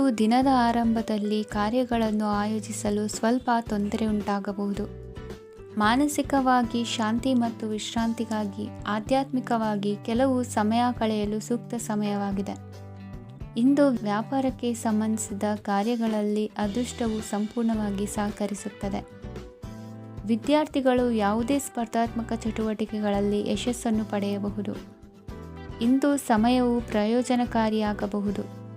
ದಿನದ ಆರಂಭದಲ್ಲಿ ಕಾರ್ಯಗಳನ್ನು ಆಯೋಜಿಸಲು ಸ್ವಲ್ಪ ತೊಂದರೆ ಉಂಟಾಗಬಹುದು. ಮಾನಸಿಕವಾಗಿ ಶಾಂತಿ ಮತ್ತು ವಿಶ್ರಾಂತಿಗಾಗಿ ಆಧ್ಯಾತ್ಮಿಕವಾಗಿ ಕೆಲವು ಸಮಯ ಕಳೆಯಲು ಸೂಕ್ತ ಸಮಯವಾಗಿದೆ. ಇಂದು ವ್ಯಾಪಾರಕ್ಕೆ ಸಂಬಂಧಿಸಿದ ಕಾರ್ಯಗಳಲ್ಲಿ ಅದೃಷ್ಟವು ಸಂಪೂರ್ಣವಾಗಿ ಸಹಕರಿಸುತ್ತದೆ. ವಿದ್ಯಾರ್ಥಿಗಳು ಯಾವುದೇ ಸ್ಪರ್ಧಾತ್ಮಕ ಚಟುವಟಿಕೆಗಳಲ್ಲಿ ಯಶಸ್ಸನ್ನು ಪಡೆಯಬಹುದು. ಇಂದು ಸಮಯವು ಪ್ರಯೋಜನಕಾರಿಯಾಗಬಹುದು.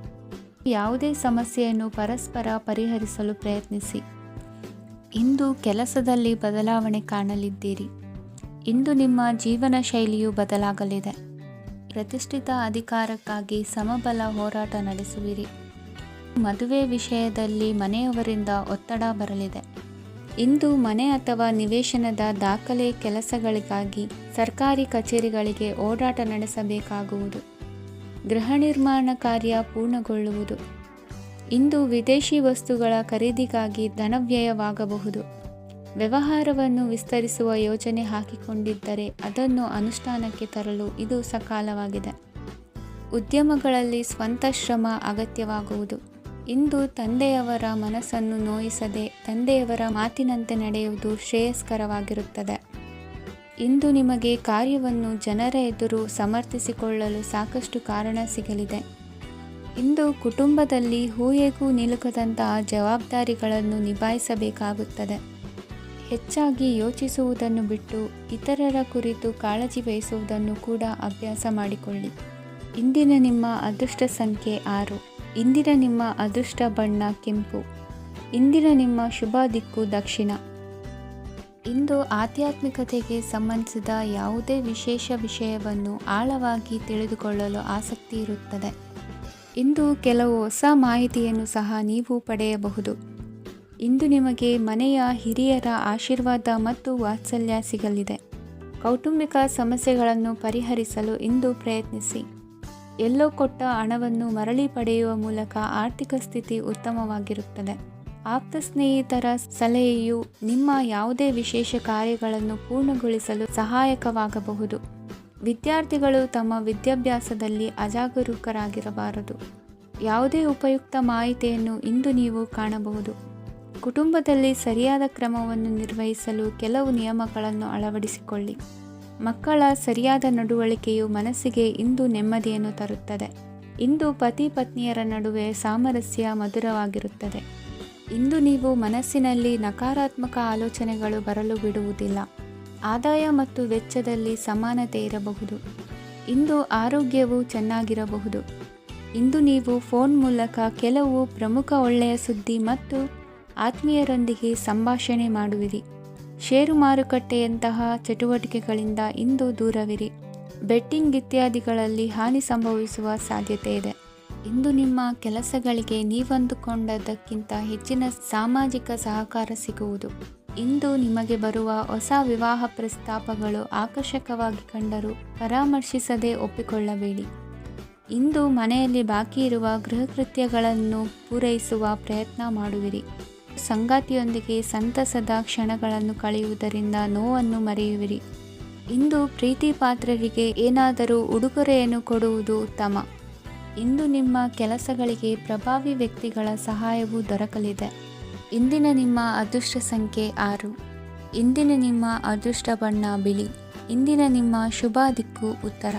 ಯಾವುದೇ ಸಮಸ್ಯೆಯನ್ನು ಪರಸ್ಪರ ಪರಿಹರಿಸಲು ಪ್ರಯತ್ನಿಸಿ. ಇಂದು ಕೆಲಸದಲ್ಲಿ ಬದಲಾವಣೆ ಕಾಣಲಿದ್ದೀರಿ. ಇಂದು ನಿಮ್ಮ ಜೀವನ ಶೈಲಿಯು ಬದಲಾಗಲಿದೆ. ಪ್ರತಿಷ್ಠಿತ ಅಧಿಕಾರಕ್ಕಾಗಿ ಸಮಬಲ ಹೋರಾಟ ನಡೆಸುವಿರಿ. ಮದುವೆ ವಿಷಯದಲ್ಲಿ ಮನೆಯವರಿಂದ ಒತ್ತಡ ಬರಲಿದೆ. ಇಂದು ಮನೆ ಅಥವಾ ನಿವೇಶನದ ದಾಖಲೆ ಕೆಲಸಗಳಿಗಾಗಿ ಸರ್ಕಾರಿ ಕಚೇರಿಗಳಿಗೆ ಓಡಾಟ ನಡೆಸಬೇಕಾಗುವುದು. ಗೃಹ ನಿರ್ಮಾಣ ಕಾರ್ಯ ಪೂರ್ಣಗೊಳ್ಳುವುದು. ಇಂದು ವಿದೇಶಿ ವಸ್ತುಗಳ ಖರೀದಿಗಾಗಿ ಧನವ್ಯಯವಾಗಬಹುದು. ವ್ಯವಹಾರವನ್ನು ವಿಸ್ತರಿಸುವ ಯೋಜನೆ ಹಾಕಿಕೊಂಡಿದ್ದರೆ ಅದನ್ನು ಅನುಷ್ಠಾನಕ್ಕೆ ತರಲು ಇದು ಸಕಾಲವಾಗಿದೆ. ಉದ್ಯಮಗಳಲ್ಲಿ ಸ್ವಂತ ಶ್ರಮ ಅಗತ್ಯವಾಗುವುದು. ಇಂದು ತಂದೆಯವರ ಮನಸ್ಸನ್ನು ನೋಯಿಸದೆ ತಂದೆಯವರ ಮಾತಿನಂತೆ ನಡೆಯುವುದು ಶ್ರೇಯಸ್ಕರವಾಗಿರುತ್ತದೆ. ಇಂದು ನಿಮಗೆ ಕಾರ್ಯವನ್ನು ಜನರ ಎದುರು ಸಮರ್ಥಿಸಿಕೊಳ್ಳಲು ಸಾಕಷ್ಟು ಕಾರಣ ಸಿಗಲಿದೆ. ಇಂದು ಕುಟುಂಬದಲ್ಲಿ ಹೂಯೆಗೂ ನಿಲುಕದಂತಹ ಜವಾಬ್ದಾರಿಗಳನ್ನು ನಿಭಾಯಿಸಬೇಕಾಗುತ್ತದೆ. ಹೆಚ್ಚಾಗಿ ಯೋಚಿಸುವುದನ್ನು ಬಿಟ್ಟು ಇತರರ ಕುರಿತು ಕಾಳಜಿ ವಹಿಸುವುದನ್ನು ಕೂಡ ಅಭ್ಯಾಸ ಮಾಡಿಕೊಳ್ಳಿ. ಇಂದಿನ ನಿಮ್ಮ ಅದೃಷ್ಟ ಸಂಖ್ಯೆ 6. ಇಂದಿನ ನಿಮ್ಮ ಅದೃಷ್ಟ ಬಣ್ಣ ಕೆಂಪು. ಇಂದಿನ ನಿಮ್ಮ ಶುಭ ದಿಕ್ಕು ದಕ್ಷಿಣ. ಇಂದು ಆಧ್ಯಾತ್ಮಿಕತೆಗೆ ಸಂಬಂಧಿಸಿದ ಯಾವುದೇ ವಿಶೇಷ ವಿಷಯವನ್ನು ಆಳವಾಗಿ ತಿಳಿದುಕೊಳ್ಳಲು ಆಸಕ್ತಿ ಇರುತ್ತದೆ. ಇಂದು ಕೆಲವು ಹೊಸ ಮಾಹಿತಿಯನ್ನು ಸಹ ನೀವು ಪಡೆಯಬಹುದು. ಇಂದು ನಿಮಗೆ ಮನೆಯ ಹಿರಿಯರ ಆಶೀರ್ವಾದ ಮತ್ತು ವಾತ್ಸಲ್ಯ ಸಿಗಲಿದೆ. ಕೌಟುಂಬಿಕ ಸಮಸ್ಯೆಗಳನ್ನು ಪರಿಹರಿಸಲು ಇಂದು ಪ್ರಯತ್ನಿಸಿ. ಎಲ್ಲೋ ಕೊಟ್ಟ ಹಣವನ್ನು ಮರಳಿ ಪಡೆಯುವ ಮೂಲಕ ಆರ್ಥಿಕ ಸ್ಥಿತಿ ಉತ್ತಮವಾಗಿರುತ್ತದೆ. ಆಪ್ತ ಸ್ನೇಹಿತರ ಸಲಹೆಯು ನಿಮ್ಮ ಯಾವುದೇ ವಿಶೇಷ ಕಾರ್ಯಗಳನ್ನು ಪೂರ್ಣಗೊಳಿಸಲು ಸಹಾಯಕವಾಗಬಹುದು. ವಿದ್ಯಾರ್ಥಿಗಳು ತಮ್ಮ ವಿದ್ಯಾಭ್ಯಾಸದಲ್ಲಿ ಅಜಾಗರೂಕರಾಗಿರಬಾರದು. ಯಾವುದೇ ಉಪಯುಕ್ತ ಮಾಹಿತಿಯನ್ನು ಇಂದು ನೀವು ಕಾಣಬಹುದು. ಕುಟುಂಬದಲ್ಲಿ ಸರಿಯಾದ ಕ್ರಮವನ್ನು ನಿರ್ವಹಿಸಲು ಕೆಲವು ನಿಯಮಗಳನ್ನು ಅಳವಡಿಸಿಕೊಳ್ಳಿ. ಮಕ್ಕಳ ಸರಿಯಾದ ನಡವಳಿಕೆಯು ಮನಸ್ಸಿಗೆ ಇಂದು ನೆಮ್ಮದಿಯನ್ನು ತರುತ್ತದೆ. ಇಂದು ಪತಿ ಪತ್ನಿಯರ ನಡುವೆ ಸಾಮರಸ್ಯ ಮಧುರವಾಗಿರುತ್ತದೆ. ಇಂದು ನೀವು ಮನಸ್ಸಿನಲ್ಲಿ ನಕಾರಾತ್ಮಕ ಆಲೋಚನೆಗಳು ಬರಲು ಬಿಡುವುದಿಲ್ಲ. ಆದಾಯ ಮತ್ತು ವೆಚ್ಚದಲ್ಲಿ ಸಮಾನತೆ ಇರಬಹುದು. ಇಂದು ಆರೋಗ್ಯವು ಚೆನ್ನಾಗಿರಬಹುದು. ಇಂದು ನೀವು ಫೋನ್ ಮೂಲಕ ಕೆಲವು ಪ್ರಮುಖ ಒಳ್ಳೆಯ ಸುದ್ದಿ ಮತ್ತು ಆತ್ಮೀಯರೊಂದಿಗೆ ಸಂಭಾಷಣೆ ಮಾಡುವಿರಿ. ಷೇರು ಮಾರುಕಟ್ಟೆಯಂತಹ ಚಟುವಟಿಕೆಗಳಿಂದ ಇಂದು ದೂರವಿರಿ. ಬೆಟ್ಟಿಂಗ್ ಇತ್ಯಾದಿಗಳಲ್ಲಿ ಹಾನಿ ಸಂಭವಿಸುವ ಸಾಧ್ಯತೆ ಇದೆ. ಇಂದು ನಿಮ್ಮ ಕೆಲಸಗಳಿಗೆ ನೀವಂದುಕೊಂಡದಕ್ಕಿಂತ ಹೆಚ್ಚಿನ ಸಾಮಾಜಿಕ ಸಹಕಾರ ಸಿಗುವುದು. ಇಂದು ನಿಮಗೆ ಬರುವ ಹೊಸ ವಿವಾಹ ಪ್ರಸ್ತಾಪಗಳು ಆಕರ್ಷಕವಾಗಿ ಕಂಡರೂ ಪರಾಮರ್ಶಿಸದೆ ಒಪ್ಪಿಕೊಳ್ಳಬೇಡಿ. ಇಂದು ಮನೆಯಲ್ಲಿ ಬಾಕಿ ಇರುವ ಗೃಹಕೃತ್ಯಗಳನ್ನು ಪೂರೈಸುವ ಪ್ರಯತ್ನ ಮಾಡುವಿರಿ. ಸಂಗಾತಿಯೊಂದಿಗೆ ಸಂತಸದ ಕ್ಷಣಗಳನ್ನು ಕಳೆಯುವುದರಿಂದ ನೋವನ್ನು ಮರೆಯುವಿರಿ. ಇಂದು ಪ್ರೀತಿ ಪಾತ್ರರಿಗೆ ಏನಾದರೂ ಉಡುಗೊರೆಯನ್ನು ಕೊಡುವುದು ಉತ್ತಮ. ಇಂದು ನಿಮ್ಮ ಕೆಲಸಗಳಿಗೆ ಪ್ರಭಾವಿ ವ್ಯಕ್ತಿಗಳ ಸಹಾಯವು ದೊರಕಲಿದೆ. ಇಂದಿನ ನಿಮ್ಮ ಅದೃಷ್ಟ ಸಂಖ್ಯೆ 6. ಇಂದಿನ ನಿಮ್ಮ ಅದೃಷ್ಟ ಬಣ್ಣ ಬಿಳಿ. ಇಂದಿನ ನಿಮ್ಮ ಶುಭ ದಿಕ್ಕು ಉತ್ತರ.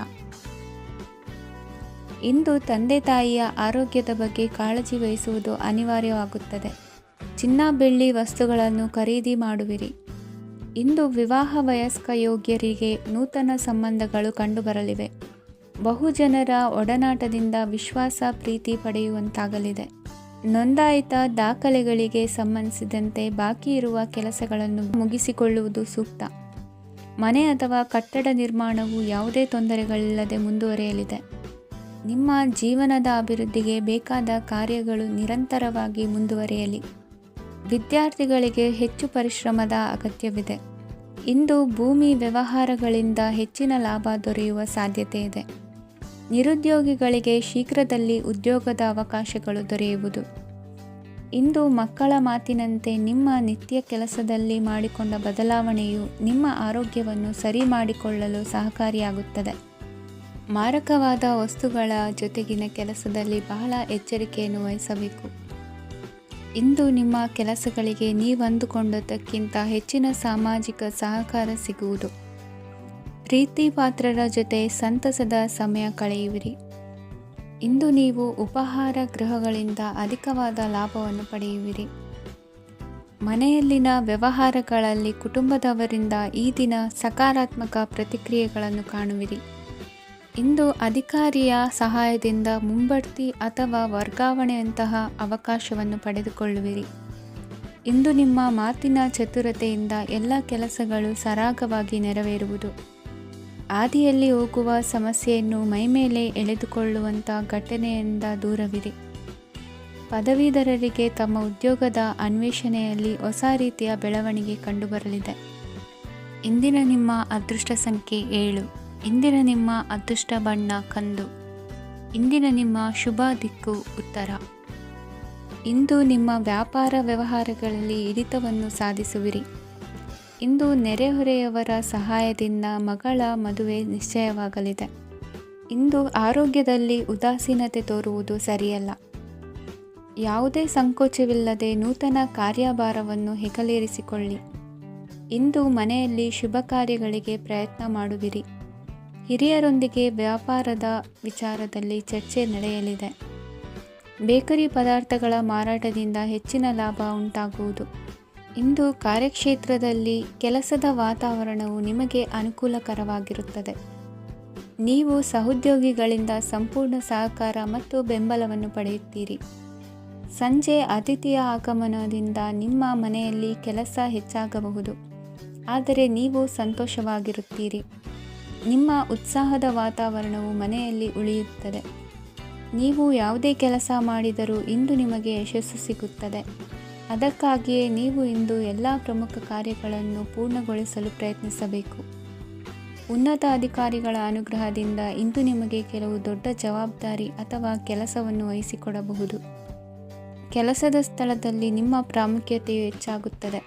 ಇಂದು ತಂದೆ ತಾಯಿಯ ಆರೋಗ್ಯದ ಬಗ್ಗೆ ಕಾಳಜಿ ವಹಿಸುವುದು ಅನಿವಾರ್ಯವಾಗುತ್ತದೆ. ಚಿನ್ನ ಬೆಳ್ಳಿ ವಸ್ತುಗಳನ್ನು ಖರೀದಿ ಮಾಡುವಿರಿ. ಇಂದು ವಿವಾಹ ವಯಸ್ಕ ಯೋಗ್ಯರಿಗೆ ನೂತನ ಸಂಬಂಧಗಳು ಕಂಡುಬರಲಿವೆ. ಬಹುಜನರ ಒಡನಾಟದಿಂದ ವಿಶ್ವಾಸ ಪ್ರೀತಿ ಪಡೆಯುವಂತಾಗಲಿದೆ. ನೋಂದಾಯಿತ ದಾಖಲೆಗಳಿಗೆ ಸಂಬಂಧಿಸಿದಂತೆ ಬಾಕಿ ಇರುವ ಕೆಲಸಗಳನ್ನು ಮುಗಿಸಿಕೊಳ್ಳುವುದು ಸೂಕ್ತ. ಮನೆ ಅಥವಾ ಕಟ್ಟಡ ನಿರ್ಮಾಣವು ಯಾವುದೇ ತೊಂದರೆಗಳಿಲ್ಲದೆ ಮುಂದುವರಿಯಲಿದೆ. ನಿಮ್ಮ ಜೀವನದ ಅಭಿವೃದ್ಧಿಗೆ ಬೇಕಾದ ಕಾರ್ಯಗಳು ನಿರಂತರವಾಗಿ ಮುಂದುವರಿಯಲಿ. ವಿದ್ಯಾರ್ಥಿಗಳಿಗೆ ಹೆಚ್ಚು ಪರಿಶ್ರಮದ ಅಗತ್ಯವಿದೆ. ಇಂದು ಭೂಮಿ ವ್ಯವಹಾರಗಳಿಂದ ಹೆಚ್ಚಿನ ಲಾಭ ದೊರೆಯುವ ಸಾಧ್ಯತೆ ಇದೆ. ನಿರುದ್ಯೋಗಿಗಳಿಗೆ ಶೀಘ್ರದಲ್ಲಿ ಉದ್ಯೋಗದ ಅವಕಾಶಗಳು ದೊರೆಯುವುದು. ಇಂದು ಮಕ್ಕಳ ಮಾತಿನಂತೆ ನಿಮ್ಮ ನಿತ್ಯ ಕೆಲಸದಲ್ಲಿ ಮಾಡಿಕೊಂಡ ಬದಲಾವಣೆಯು ನಿಮ್ಮ ಆರೋಗ್ಯವನ್ನು ಸರಿ ಮಾಡಿಕೊಳ್ಳಲು ಸಹಕಾರಿಯಾಗುತ್ತದೆ. ಮಾರಕವಾದ ವಸ್ತುಗಳ ಜೊತೆಗಿನ ಕೆಲಸದಲ್ಲಿ ಬಹಳ ಎಚ್ಚರಿಕೆಯನ್ನು ವಹಿಸಬೇಕು. ಇಂದು ನಿಮ್ಮ ಕೆಲಸಗಳಿಗೆ ನೀವಂದುಕೊಂಡದ್ದಕ್ಕಿಂತ ಹೆಚ್ಚಿನ ಸಾಮಾಜಿಕ ಸಹಕಾರ ಸಿಗುವುದು. ಪ್ರೀತಿ ಪಾತ್ರರ ಜೊತೆ ಸಂತಸದ ಸಮಯ ಕಳೆಯುವಿರಿ. ಇಂದು ನೀವು ಉಪಹಾರ ಗೃಹಗಳಿಂದ ಅಧಿಕವಾದ ಲಾಭವನ್ನು ಪಡೆಯುವಿರಿ. ಮನೆಯಲ್ಲಿನ ವ್ಯವಹಾರಗಳಲ್ಲಿ ಕುಟುಂಬದವರಿಂದ ಈ ದಿನ ಸಕಾರಾತ್ಮಕ ಪ್ರತಿಕ್ರಿಯೆಗಳನ್ನು ಕಾಣುವಿರಿ. ಇಂದು ಅಧಿಕಾರಿಯ ಸಹಾಯದಿಂದ ಮುಂಬಡ್ತಿ ಅಥವಾ ವರ್ಗಾವಣೆಯಂತಹ ಅವಕಾಶವನ್ನು ಪಡೆದುಕೊಳ್ಳುವಿರಿ. ಇಂದು ನಿಮ್ಮ ಮಾತಿನ ಚತುರತೆಯಿಂದ ಎಲ್ಲ ಕೆಲಸಗಳು ಸರಾಗವಾಗಿ ನೆರವೇರುವುದು. ಹಾದಿಯಲ್ಲಿ ಹೋಗುವ ಸಮಸ್ಯೆಯನ್ನು ಮೈಮೇಲೆ ಎಳೆದುಕೊಳ್ಳುವಂಥ ಘಟನೆಯಿಂದ ದೂರವಿರಿ. ಪದವೀಧರರಿಗೆ ತಮ್ಮ ಉದ್ಯೋಗದ ಅನ್ವೇಷಣೆಯಲ್ಲಿ ಹೊಸ ರೀತಿಯ ಬೆಳವಣಿಗೆ ಕಂಡುಬರಲಿದೆ. ಇಂದಿನ ನಿಮ್ಮ ಅದೃಷ್ಟ ಸಂಖ್ಯೆ 7. ಇಂದಿನ ನಿಮ್ಮ ಅದೃಷ್ಟ ಬಣ್ಣ ಕಂದು. ಇಂದಿನ ನಿಮ್ಮ ಶುಭ ದಿಕ್ಕು ಉತ್ತರ. ಇಂದು ನಿಮ್ಮ ವ್ಯಾಪಾರ ವ್ಯವಹಾರಗಳಲ್ಲಿ ಹಿಡಿತವನ್ನು ಸಾಧಿಸುವಿರಿ. ಇಂದು ನೆರೆಹೊರೆಯವರ ಸಹಾಯದಿಂದ ಮಗಳ ಮದುವೆ ನಿಶ್ಚಯವಾಗಲಿದೆ. ಇಂದು ಆರೋಗ್ಯದಲ್ಲಿ ಉದಾಸೀನತೆ ತೋರುವುದು ಸರಿಯಲ್ಲ. ಯಾವುದೇ ಸಂಕೋಚವಿಲ್ಲದೆ ನೂತನ ಕಾರ್ಯಭಾರವನ್ನು ಹೆಗಲೇರಿಸಿಕೊಳ್ಳಿ. ಇಂದು ಮನೆಯಲ್ಲಿ ಶುಭ ಕಾರ್ಯಗಳಿಗೆ ಪ್ರಯತ್ನ ಮಾಡುವಿರಿ. ಹಿರಿಯರೊಂದಿಗೆ ವ್ಯಾಪಾರದ ವಿಚಾರದಲ್ಲಿ ಚರ್ಚೆ ನಡೆಯಲಿದೆ. ಬೇಕರಿ ಪದಾರ್ಥಗಳ ಮಾರಾಟದಿಂದ ಹೆಚ್ಚಿನ ಲಾಭ ಉಂಟಾಗುವುದು. ಇಂದು ಕಾರ್ಯಕ್ಷೇತ್ರದಲ್ಲಿ ಕೆಲಸದ ವಾತಾವರಣವು ನಿಮಗೆ ಅನುಕೂಲಕರವಾಗಿರುತ್ತದೆ. ನೀವು ಸಹೋದ್ಯೋಗಿಗಳಿಂದ ಸಂಪೂರ್ಣ ಸಹಕಾರ ಮತ್ತು ಬೆಂಬಲವನ್ನು ಪಡೆಯುತ್ತೀರಿ. ಸಂಜೆ ಅತಿಥಿಯ ಆಗಮನದಿಂದ ನಿಮ್ಮ ಮನೆಯಲ್ಲಿ ಕೆಲಸ ಹೆಚ್ಚಾಗಬಹುದು, ಆದರೆ ನೀವು ಸಂತೋಷವಾಗಿರುತ್ತೀರಿ. ನಿಮ್ಮ ಉತ್ಸಾಹದ ವಾತಾವರಣವು ಮನೆಯಲ್ಲಿ ಉಳಿಯುತ್ತದೆ. ನೀವು ಯಾವುದೇ ಕೆಲಸ ಮಾಡಿದರೂ ಇಂದು ನಿಮಗೆ ಯಶಸ್ಸು ಸಿಗುತ್ತದೆ. ಅದಕ್ಕಾಗಿಯೇ ನೀವು ಇಂದು ಎಲ್ಲ ಪ್ರಮುಖ ಕಾರ್ಯಗಳನ್ನು ಪೂರ್ಣಗೊಳಿಸಲು ಪ್ರಯತ್ನಿಸಬೇಕು. ಉನ್ನತ ಅಧಿಕಾರಿಗಳ ಅನುಗ್ರಹದಿಂದ ಇಂದು ನಿಮಗೆ ಕೆಲವು ದೊಡ್ಡ ಜವಾಬ್ದಾರಿ ಅಥವಾ ಕೆಲಸವನ್ನು ವಹಿಸಿಕೊಡಬಹುದು. ಕೆಲಸದ ಸ್ಥಳದಲ್ಲಿ ನಿಮ್ಮ ಪ್ರಾಮುಖ್ಯತೆಯು ಹೆಚ್ಚಾಗುತ್ತದೆ.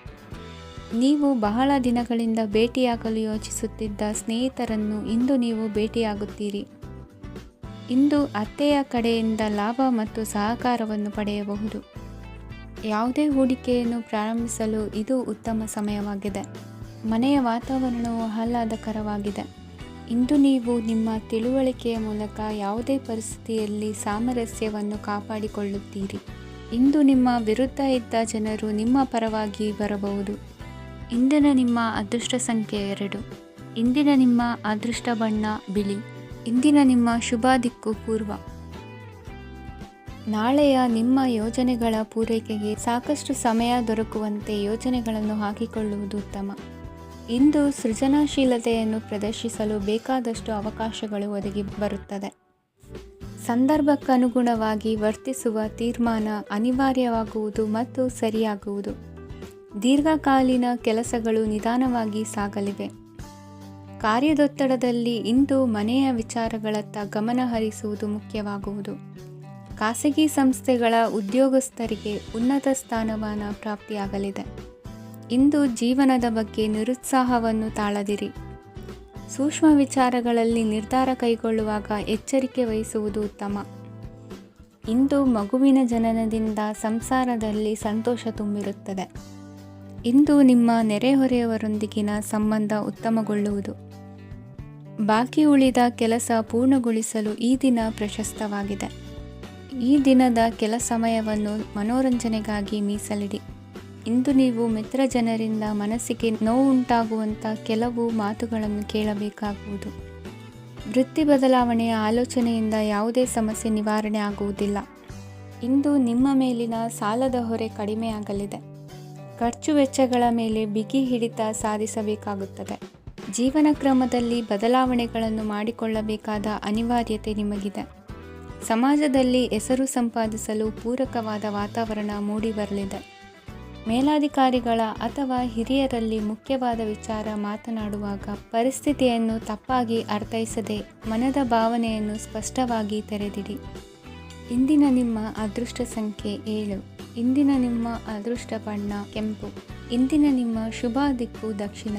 ನೀವು ಬಹಳ ದಿನಗಳಿಂದ ಭೇಟಿಯಾಗಲು ಯೋಚಿಸುತ್ತಿದ್ದ ಸ್ನೇಹಿತರನ್ನು ಇಂದು ನೀವು ಭೇಟಿಯಾಗುತ್ತೀರಿ. ಇಂದು ಅತ್ತೆಯ ಕಡೆಯಿಂದ ಲಾಭ ಮತ್ತು ಸಹಕಾರವನ್ನು ಪಡೆಯಬಹುದು. ಯಾವುದೇ ಹೂಡಿಕೆಯನ್ನು ಪ್ರಾರಂಭಿಸಲು ಇದು ಉತ್ತಮ ಸಮಯವಾಗಿದೆ. ಮನೆಯ ವಾತಾವರಣವು ಆಹ್ಲಾದಕರವಾಗಿದೆ. ಇಂದು ನೀವು ನಿಮ್ಮ ತಿಳುವಳಿಕೆಯ ಮೂಲಕ ಯಾವುದೇ ಪರಿಸ್ಥಿತಿಯಲ್ಲಿ ಸಾಮರಸ್ಯವನ್ನು ಕಾಪಾಡಿಕೊಳ್ಳುತ್ತೀರಿ. ಇಂದು ನಿಮ್ಮ ವಿರುದ್ಧ ಇದ್ದ ಜನರು ನಿಮ್ಮ ಪರವಾಗಿ ಬರಬಹುದು. ಇಂದಿನ ನಿಮ್ಮ ಅದೃಷ್ಟ ಸಂಖ್ಯೆ 2. ಇಂದಿನ ನಿಮ್ಮ ಅದೃಷ್ಟ ಬಣ್ಣ ಬಿಳಿ. ಇಂದಿನ ನಿಮ್ಮ ಶುಭ ದಿಕ್ಕು ಪೂರ್ವ. ನಾಳೆಯ ನಿಮ್ಮ ಯೋಜನೆಗಳ ಪೂರೈಕೆಗೆ ಸಾಕಷ್ಟು ಸಮಯ ದೊರಕುವಂತೆ ಯೋಜನೆಗಳನ್ನು ಹಾಕಿಕೊಳ್ಳುವುದು ಉತ್ತಮ. ಇಂದು ಸೃಜನಶೀಲತೆಯನ್ನು ಪ್ರದರ್ಶಿಸಲು ಬೇಕಾದಷ್ಟು ಅವಕಾಶಗಳು ಒದಗಿ ಬರುತ್ತದೆ. ಸಂದರ್ಭಕ್ಕನುಗುಣವಾಗಿ ವರ್ತಿಸುವ ತೀರ್ಮಾನ ಅನಿವಾರ್ಯವಾಗುವುದು ಮತ್ತು ಸರಿಯಾಗುವುದು. ದೀರ್ಘಕಾಲೀನ ಕೆಲಸಗಳು ನಿಧಾನವಾಗಿ ಸಾಗಲಿವೆ. ಕಾರ್ಯದೊತ್ತಡದಲ್ಲಿ ಇಂದು ಮನೆಯ ವಿಚಾರಗಳತ್ತ ಗಮನ ಹರಿಸುವುದು ಮುಖ್ಯವಾಗುವುದು. ಖಾಸಗಿ ಸಂಸ್ಥೆಗಳ ಉದ್ಯೋಗಸ್ಥರಿಗೆ ಉನ್ನತ ಸ್ಥಾನಮಾನ ಪ್ರಾಪ್ತಿಯಾಗಲಿದೆ. ಇಂದು ಜೀವನದ ಬಗ್ಗೆ ನಿರುತ್ಸಾಹವನ್ನು ತಾಳದಿರಿ. ಸೂಕ್ಷ್ಮ ವಿಚಾರಗಳಲ್ಲಿ ನಿರ್ಧಾರ ಕೈಗೊಳ್ಳುವಾಗ ಎಚ್ಚರಿಕೆ ವಹಿಸುವುದು ಉತ್ತಮ. ಇಂದು ಮಗುವಿನ ಜನನದಿಂದ ಸಂಸಾರದಲ್ಲಿ ಸಂತೋಷ ತುಂಬಿರುತ್ತದೆ. ಇಂದು ನಿಮ್ಮ ನೆರೆಹೊರೆಯವರೊಂದಿಗಿನ ಸಂಬಂಧ ಉತ್ತಮಗೊಳ್ಳುವುದು. ಬಾಕಿ ಉಳಿದ ಕೆಲಸ ಪೂರ್ಣಗೊಳಿಸಲು ಈ ದಿನ ಪ್ರಶಸ್ತವಾಗಿದೆ. ಈ ದಿನದ ಕೆಲ ಸಮಯವನ್ನು ಮನೋರಂಜನೆಗಾಗಿ ಮೀಸಲಿಡಿ. ಇಂದು ನೀವು ಮಿತ್ರ ಜನರಿಂದ ಮನಸ್ಸಿಗೆ ನೋವುಂಟಾಗುವಂಥ ಕೆಲವು ಮಾತುಗಳನ್ನು ಕೇಳಬೇಕಾಗುವುದು. ವೃತ್ತಿ ಬದಲಾವಣೆಯ ಆಲೋಚನೆಯಿಂದ ಯಾವುದೇ ಸಮಸ್ಯೆ ನಿವಾರಣೆ ಆಗುವುದಿಲ್ಲ. ಇಂದು ನಿಮ್ಮ ಮೇಲಿನ ಸಾಲದ ಹೊರೆ ಕಡಿಮೆಯಾಗಲಿದೆ. ಖರ್ಚು ವೆಚ್ಚಗಳ ಮೇಲೆ ಬಿಗಿ ಹಿಡಿತ ಸಾಧಿಸಬೇಕಾಗುತ್ತದೆ. ಜೀವನ ಕ್ರಮದಲ್ಲಿ ಬದಲಾವಣೆಗಳನ್ನು ಮಾಡಿಕೊಳ್ಳಬೇಕಾದ ಅನಿವಾರ್ಯತೆ ನಿಮಗಿದೆ. ಸಮಾಜದಲ್ಲಿ ಹೆಸರು ಸಂಪಾದಿಸಲು ಪೂರಕವಾದ ವಾತಾವರಣ ಮೂಡಿಬರಲಿದೆ. ಮೇಲಾಧಿಕಾರಿಗಳ ಅಥವಾ ಹಿರಿಯರಲ್ಲಿ ಮುಖ್ಯವಾದ ವಿಚಾರ ಮಾತನಾಡುವಾಗ ಪರಿಸ್ಥಿತಿಯನ್ನು ತಪ್ಪಾಗಿ ಅರ್ಥೈಸದೆ ಮನದ ಭಾವನೆಯನ್ನು ಸ್ಪಷ್ಟವಾಗಿ ತೆರೆದಿಡಿ. ಇಂದಿನ ನಿಮ್ಮ ಅದೃಷ್ಟ ಸಂಖ್ಯೆ 7. ಇಂದಿನ ನಿಮ್ಮ ಅದೃಷ್ಟ ಬಣ್ಣ ಕೆಂಪು. ಇಂದಿನ ನಿಮ್ಮ ಶುಭ ದಿಕ್ಕು ದಕ್ಷಿಣ.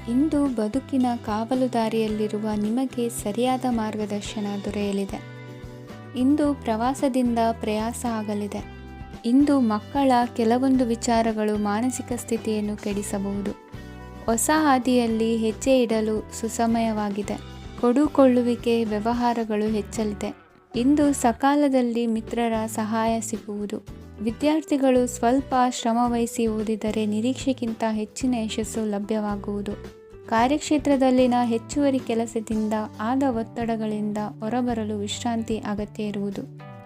ಇಂದು ಬದುಕಿನ ಕಾವಲುದಾರಿಯಲ್ಲಿರುವ ನಿಮಗೆ ಸರಿಯಾದ ಮಾರ್ಗದರ್ಶನ ದೊರೆಯಲಿದೆ. ಇಂದು ಪ್ರವಾಸದಿಂದ ಪ್ರಯಾಸ ಆಗಲಿದೆ. ಇಂದು ಮಕ್ಕಳ ಕೆಲವೊಂದು ವಿಚಾರಗಳು ಮಾನಸಿಕ ಸ್ಥಿತಿಯನ್ನು ಕೆಡಿಸಬಹುದು. ಹೊಸ ಹಾದಿಯಲ್ಲಿ ಹೆಜ್ಜೆ ಇಡಲು ಸುಸಮಯವಾಗಿದೆ. ಕೊಡುಕೊಳ್ಳುವಿಕೆ ವ್ಯವಹಾರಗಳು ಹೆಚ್ಚಲಿದೆ. ಇಂದು ಸಕಾಲದಲ್ಲಿ ಮಿತ್ರರ ಸಹಾಯ ಸಿಗುವುದು. ವಿದ್ಯಾರ್ಥಿಗಳು ಸ್ವಲ್ಪ ಶ್ರಮವಹಿಸಿ ಓದಿದರೆ ನಿರೀಕ್ಷೆಗಿಂತ ಹೆಚ್ಚಿನ ಯಶಸ್ಸು ಲಭ್ಯವಾಗುವುದು. ಕಾರ್ಯಕ್ಷೇತ್ರದಲ್ಲಿನ ಹೆಚ್ಚುವರಿ ಕೆಲಸದಿಂದ ಆದ ಒತ್ತಡಗಳಿಂದ ಹೊರಬರಲು ವಿಶ್ರಾಂತಿ ಅಗತ್ಯ ಇರುವುದು.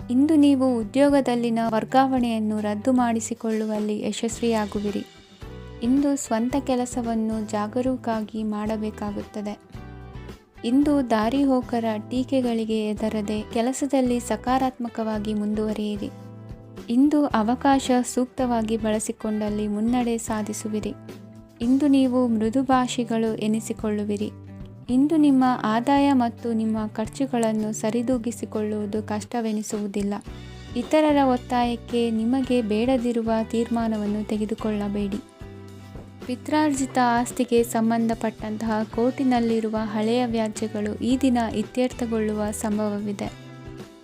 ಇಂದು ನೀವು ಉದ್ಯೋಗದಲ್ಲಿನ ವರ್ಗಾವಣೆಯನ್ನು ರದ್ದು ಮಾಡಿಸಿಕೊಳ್ಳುವಲ್ಲಿ ಯಶಸ್ವಿಯಾಗುವಿರಿ. ಇಂದು ಸ್ವಂತ ಕೆಲಸವನ್ನು ಜಾಗರೂಕವಾಗಿ ಮಾಡಬೇಕಾಗುತ್ತದೆ. ಇಂದು ದಾರಿಹೋಕರ ಟೀಕೆಗಳಿಗೆ ಹೆದರದೆ ಕೆಲಸದಲ್ಲಿ ಸಕಾರಾತ್ಮಕವಾಗಿ ಮುಂದುವರಿಯಿರಿ. ಇಂದು ಅವಕಾಶ ಸೂಕ್ತವಾಗಿ ಬಳಸಿಕೊಂಡಲ್ಲಿ ಮುನ್ನಡೆ ಸಾಧಿಸುವಿರಿ. ಇಂದು ನೀವು ಮೃದುಭಾಷಿಗಳು ಎನಿಸಿಕೊಳ್ಳುವಿರಿ. ಇಂದು ನಿಮ್ಮ ಆದಾಯ ಮತ್ತು ನಿಮ್ಮ ಖರ್ಚುಗಳನ್ನು ಸರಿದೂಗಿಸಿಕೊಳ್ಳುವುದು ಕಷ್ಟವೆನಿಸುವುದಿಲ್ಲ. ಇತರರ ಒತ್ತಾಯಕ್ಕೆ ನಿಮಗೆ ಬೇಡದಿರುವ ತೀರ್ಮಾನವನ್ನು ತೆಗೆದುಕೊಳ್ಳಬೇಡಿ. ಪಿತ್ರಾರ್ಜಿತ ಆಸ್ತಿಗೆ ಸಂಬಂಧಪಟ್ಟಂತಹ ಕೋರ್ಟಿನಲ್ಲಿರುವ ಹಳೆಯ ವ್ಯಾಜ್ಯಗಳು ಈ ದಿನ ಇತ್ಯರ್ಥಗೊಳ್ಳುವ ಸಂಭವವಿದೆ.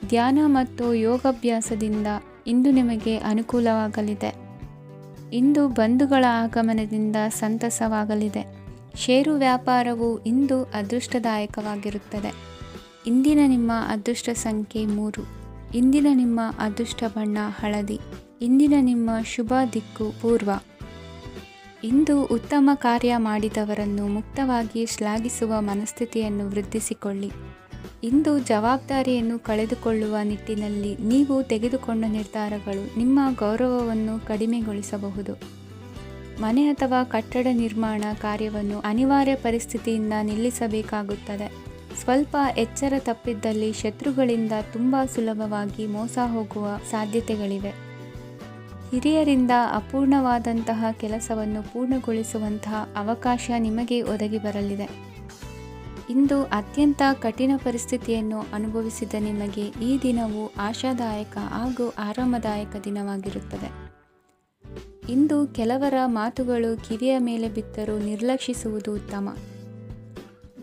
ಧ್ಯಾನ ಮತ್ತು ಯೋಗಾಭ್ಯಾಸದಿಂದ ಇಂದು ನಿಮಗೆ ಅನುಕೂಲವಾಗಲಿದೆ. ಇಂದು ಬಂಧುಗಳ ಆಗಮನದಿಂದ ಸಂತಸವಾಗಲಿದೆ. ಷೇರು ವ್ಯಾಪಾರವು ಇಂದು ಅದೃಷ್ಟದಾಯಕವಾಗಿರುತ್ತದೆ. ಇಂದಿನ ನಿಮ್ಮ ಅದೃಷ್ಟ ಸಂಖ್ಯೆ 3. ಇಂದಿನ ನಿಮ್ಮ ಅದೃಷ್ಟ ಬಣ್ಣ ಹಳದಿ. ಇಂದಿನ ನಿಮ್ಮ ಶುಭ ದಿಕ್ಕು ಪೂರ್ವ. ಇಂದು ಉತ್ತಮ ಕಾರ್ಯ ಮಾಡಿದವರನ್ನು ಮುಕ್ತವಾಗಿ ಶ್ಲಾಘಿಸುವ ಮನಸ್ಥಿತಿಯನ್ನು ವೃದ್ಧಿಸಿಕೊಳ್ಳಿ. ಇಂದು ಜವಾಬ್ದಾರಿಯನ್ನು ಕಳೆದುಕೊಳ್ಳುವ ನಿಟ್ಟಿನಲ್ಲಿ ನೀವು ತೆಗೆದುಕೊಂಡ ನಿರ್ಧಾರಗಳು ನಿಮ್ಮ ಗೌರವವನ್ನು ಕಡಿಮೆಗೊಳಿಸಬಹುದು. ಮನೆ ಅಥವಾ ಕಟ್ಟಡ ನಿರ್ಮಾಣ ಕಾರ್ಯವನ್ನು ಅನಿವಾರ್ಯ ಪರಿಸ್ಥಿತಿಯಿಂದ ನಿಲ್ಲಿಸಬೇಕಾಗುತ್ತದೆ. ಸ್ವಲ್ಪ ಎಚ್ಚರ ತಪ್ಪಿದ್ದಲ್ಲಿ ಶತ್ರುಗಳಿಂದ ತುಂಬ ಸುಲಭವಾಗಿ ಮೋಸ ಹೋಗುವ ಸಾಧ್ಯತೆಗಳಿವೆ. ಹಿರಿಯರಿಂದ ಅಪೂರ್ಣವಾದಂತಹ ಕೆಲಸವನ್ನು ಪೂರ್ಣಗೊಳಿಸುವಂತಹ ಅವಕಾಶ ನಿಮಗೆ ಒದಗಿ ಬರಲಿದೆ. ಇಂದು ಅತ್ಯಂತ ಕಠಿಣ ಪರಿಸ್ಥಿತಿಯನ್ನು ಅನುಭವಿಸಿದ ನಿಮಗೆ ಈ ದಿನವು ಆಶಾದಾಯಕ ಹಾಗೂ ಆರಾಮದಾಯಕ ದಿನವಾಗಿರುತ್ತದೆ. ಇಂದು ಕೆಲವರ ಮಾತುಗಳು ಕಿವಿಯ ಮೇಲೆ ಬಿದ್ದರೂ ನಿರ್ಲಕ್ಷಿಸುವುದು ಉತ್ತಮ.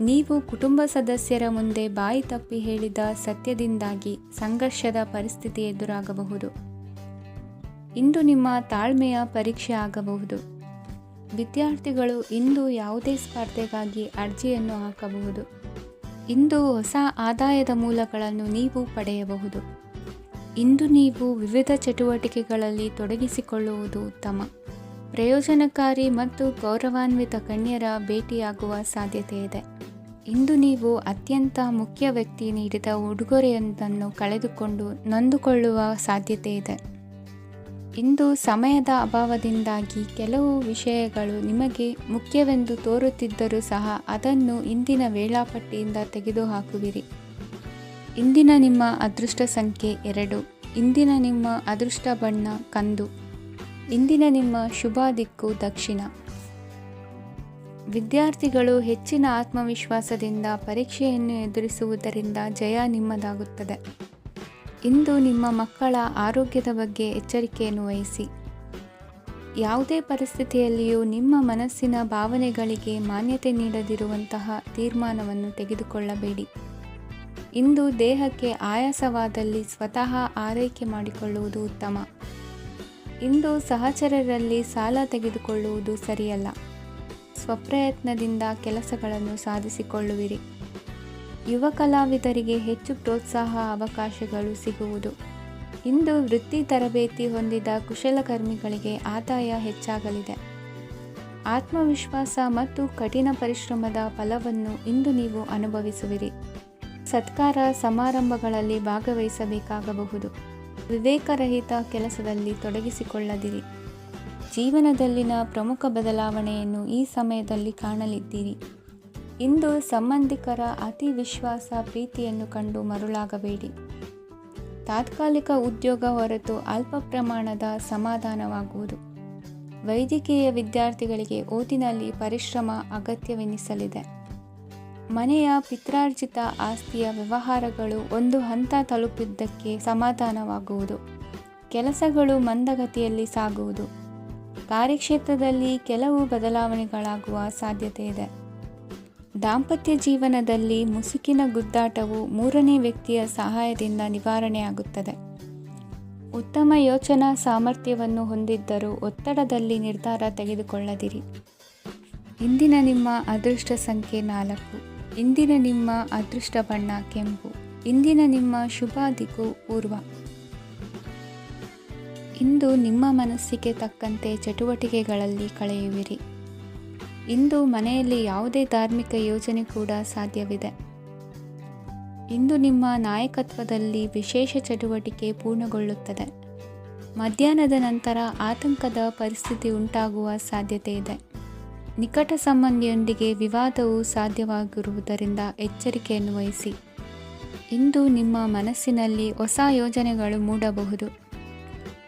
ನೀವು ಕುಟುಂಬ ಸದಸ್ಯರ ಮುಂದೆ ಬಾಯಿ ತಪ್ಪಿ ಹೇಳಿದ ಸತ್ಯದಿಂದಾಗಿ ಸಂಘರ್ಷದ ಪರಿಸ್ಥಿತಿ ಎದುರಾಗಬಹುದು. ಇಂದು ನಿಮ್ಮ ತಾಳ್ಮೆಯ ಪರೀಕ್ಷೆ ಆಗಬಹುದು. ವಿದ್ಯಾರ್ಥಿಗಳು ಇಂದು ಯಾವುದೇ ಸ್ಪರ್ಧೆಗಾಗಿ ಅರ್ಜಿಯನ್ನು ಹಾಕಬಹುದು. ಇಂದು ಹೊಸ ಆದಾಯದ ಮೂಲಗಳನ್ನು ನೀವು ಪಡೆಯಬಹುದು. ಇಂದು ನೀವು ವಿವಿಧ ಚಟುವಟಿಕೆಗಳಲ್ಲಿ ತೊಡಗಿಸಿಕೊಳ್ಳುವುದು ಉತ್ತಮ. ಪ್ರಯೋಜನಕಾರಿ ಮತ್ತು ಗೌರವಾನ್ವಿತ ಗಣ್ಯರ ಭೇಟಿಯಾಗುವ ಸಾಧ್ಯತೆ ಇದೆ. ಇಂದು ನೀವು ಅತ್ಯಂತ ಮುಖ್ಯ ವ್ಯಕ್ತಿ ನೀಡಿದ ಉಡುಗೊರೆಯೊಂದನ್ನು ಕಳೆದುಕೊಂಡು ನೊಂದುಕೊಳ್ಳುವ ಸಾಧ್ಯತೆ ಇದೆ. ಇಂದು ಸಮಯದ ಅಭಾವದಿಂದಾಗಿ ಕೆಲವು ವಿಷಯಗಳು ನಿಮಗೆ ಮುಖ್ಯವೆಂದು ತೋರುತ್ತಿದ್ದರೂ ಸಹ ಅದನ್ನು ಇಂದಿನ ವೇಳಾಪಟ್ಟಿಯಿಂದ ತೆಗೆದುಹಾಕುವಿರಿ. ಇಂದಿನ ನಿಮ್ಮ ಅದೃಷ್ಟ ಸಂಖ್ಯೆ 2. ಇಂದಿನ ನಿಮ್ಮ ಅದೃಷ್ಟ ಬಣ್ಣ ಕಂದು. ಇಂದಿನ ನಿಮ್ಮ ಶುಭ ದಿಕ್ಕು ದಕ್ಷಿಣ. ವಿದ್ಯಾರ್ಥಿಗಳು ಹೆಚ್ಚಿನ ಆತ್ಮವಿಶ್ವಾಸದಿಂದ ಪರೀಕ್ಷೆಯನ್ನು ಎದುರಿಸುವುದರಿಂದ ಜಯ ನಿಮ್ಮದಾಗುತ್ತದೆ. ಇಂದು ನಿಮ್ಮ ಮಕ್ಕಳ ಆರೋಗ್ಯದ ಬಗ್ಗೆ ಎಚ್ಚರಿಕೆಯನ್ನು ವಹಿಸಿ. ಯಾವುದೇ ಪರಿಸ್ಥಿತಿಯಲ್ಲಿಯೂ ನಿಮ್ಮ ಮನಸ್ಸಿನ ಭಾವನೆಗಳಿಗೆ ಮಾನ್ಯತೆ ನೀಡದಿರುವಂತಹ ತೀರ್ಮಾನವನ್ನು ತೆಗೆದುಕೊಳ್ಳಬೇಡಿ. ಇಂದು ದೇಹಕ್ಕೆ ಆಯಾಸವಾದಲ್ಲಿ ಸ್ವತಃ ಆರೈಕೆ ಮಾಡಿಕೊಳ್ಳುವುದು ಉತ್ತಮ. ಇಂದು ಸಹಚರರಲ್ಲಿ ಸಾಲ ತೆಗೆದುಕೊಳ್ಳುವುದು ಸರಿಯಲ್ಲ. ಸ್ವಪ್ರಯತ್ನದಿಂದ ಕೆಲಸಗಳನ್ನು ಸಾಧಿಸಿಕೊಳ್ಳುವಿರಿ. ಯುವ ಕಲಾವಿದರಿಗೆ ಹೆಚ್ಚು ಪ್ರೋತ್ಸಾಹ ಅವಕಾಶಗಳು ಸಿಗುವುದು. ಇಂದು ವೃತ್ತಿ ತರಬೇತಿ ಹೊಂದಿದ ಕುಶಲಕರ್ಮಿಗಳಿಗೆ ಆದಾಯ ಹೆಚ್ಚಾಗಲಿದೆ. ಆತ್ಮವಿಶ್ವಾಸ ಮತ್ತು ಕಠಿಣ ಪರಿಶ್ರಮದ ಫಲವನ್ನು ಇಂದು ನೀವು ಅನುಭವಿಸುವಿರಿ. ಸತ್ಕಾರ ಸಮಾರಂಭಗಳಲ್ಲಿ ಭಾಗವಹಿಸಬೇಕಾಗಬಹುದು. ವಿವೇಕರಹಿತ ಕೆಲಸದಲ್ಲಿ ತೊಡಗಿಸಿಕೊಳ್ಳದಿರಿ. ಜೀವನದಲ್ಲಿನ ಪ್ರಮುಖ ಬದಲಾವಣೆಯನ್ನು ಈ ಸಮಯದಲ್ಲಿ ಕಾಣಲಿದ್ದೀರಿ. ಇಂದು ಸಂಬಂಧಿಕರ ಅತಿ ವಿಶ್ವಾಸ ಪ್ರೀತಿಯನ್ನು ಕಂಡು ಮರುಳಾಗಬೇಡಿ. ತಾತ್ಕಾಲಿಕ ಉದ್ಯೋಗ ಹೊರತು ಅಲ್ಪ ಪ್ರಮಾಣದ ಸಮಾಧಾನವಾಗುವುದು. ವೈದ್ಯಕೀಯ ವಿದ್ಯಾರ್ಥಿಗಳಿಗೆ ಓದಿನಲ್ಲಿ ಪರಿಶ್ರಮ ಅಗತ್ಯವೆನಿಸಲಿದೆ. ಮನೆಯ ಪಿತ್ರಾರ್ಜಿತ ಆಸ್ತಿಯ ವ್ಯವಹಾರಗಳು ಒಂದು ಹಂತ ತಲುಪಿದ್ದಕ್ಕೆ ಸಮಾಧಾನವಾಗುವುದು. ಕೆಲಸಗಳು ಮಂದಗತಿಯಲ್ಲಿ ಸಾಗುವುದು. ಕಾರ್ಯಕ್ಷೇತ್ರದಲ್ಲಿ ಕೆಲವು ಬದಲಾವಣೆಗಳಾಗುವ ಸಾಧ್ಯತೆ ಇದೆ. ದಾಂಪತ್ಯ ಜೀವನದಲ್ಲಿ ಮುಸುಕಿನ ಗುದ್ದಾಟವು ಮೂರನೇ ವ್ಯಕ್ತಿಯ ಸಹಾಯದಿಂದ ನಿವಾರಣೆಯಾಗುತ್ತದೆ. ಉತ್ತಮ ಯೋಚನಾ ಸಾಮರ್ಥ್ಯವನ್ನು ಹೊಂದಿದ್ದರೂ ಒತ್ತಡದಲ್ಲಿ ನಿರ್ಧಾರ ತೆಗೆದುಕೊಳ್ಳದಿರಿ. ಇಂದಿನ ನಿಮ್ಮ ಅದೃಷ್ಟ ಸಂಖ್ಯೆ 4. ಇಂದಿನ ನಿಮ್ಮ ಅದೃಷ್ಟ ಬಣ್ಣ ಕೆಂಪು. ಇಂದಿನ ನಿಮ್ಮ ಶುಭ ದಿಕ್ಕು ಪೂರ್ವ. ಇಂದು ನಿಮ್ಮ ಮನಸ್ಸಿಗೆ ತಕ್ಕಂತೆ ಚಟುವಟಿಕೆಗಳಲ್ಲಿ ಕಳೆಯುವಿರಿ. ಇಂದು ಮನೆಯಲ್ಲಿ ಯಾವುದೇ ಧಾರ್ಮಿಕ ಯೋಜನೆ ಕೂಡ ಸಾಧ್ಯವಿದೆ. ಇಂದು ನಿಮ್ಮ ನಾಯಕತ್ವದಲ್ಲಿ ವಿಶೇಷ ಚಟುವಟಿಕೆ ಪೂರ್ಣಗೊಳ್ಳುತ್ತದೆ. ಮಧ್ಯಾಹ್ನದ ನಂತರ ಆತಂಕದ ಪರಿಸ್ಥಿತಿ ಉಂಟಾಗುವ ಸಾಧ್ಯತೆ ಇದೆ. ನಿಕಟ ಸಂಬಂಧಿಯೊಂದಿಗೆ ವಿವಾದವು ಸಾಧ್ಯವಾಗಿರುವುದರಿಂದ ಎಚ್ಚರಿಕೆಯನ್ನು ವಹಿಸಿ. ಇಂದು ನಿಮ್ಮ ಮನಸ್ಸಿನಲ್ಲಿ ಹೊಸ ಯೋಜನೆಗಳು ಮೂಡಬಹುದು.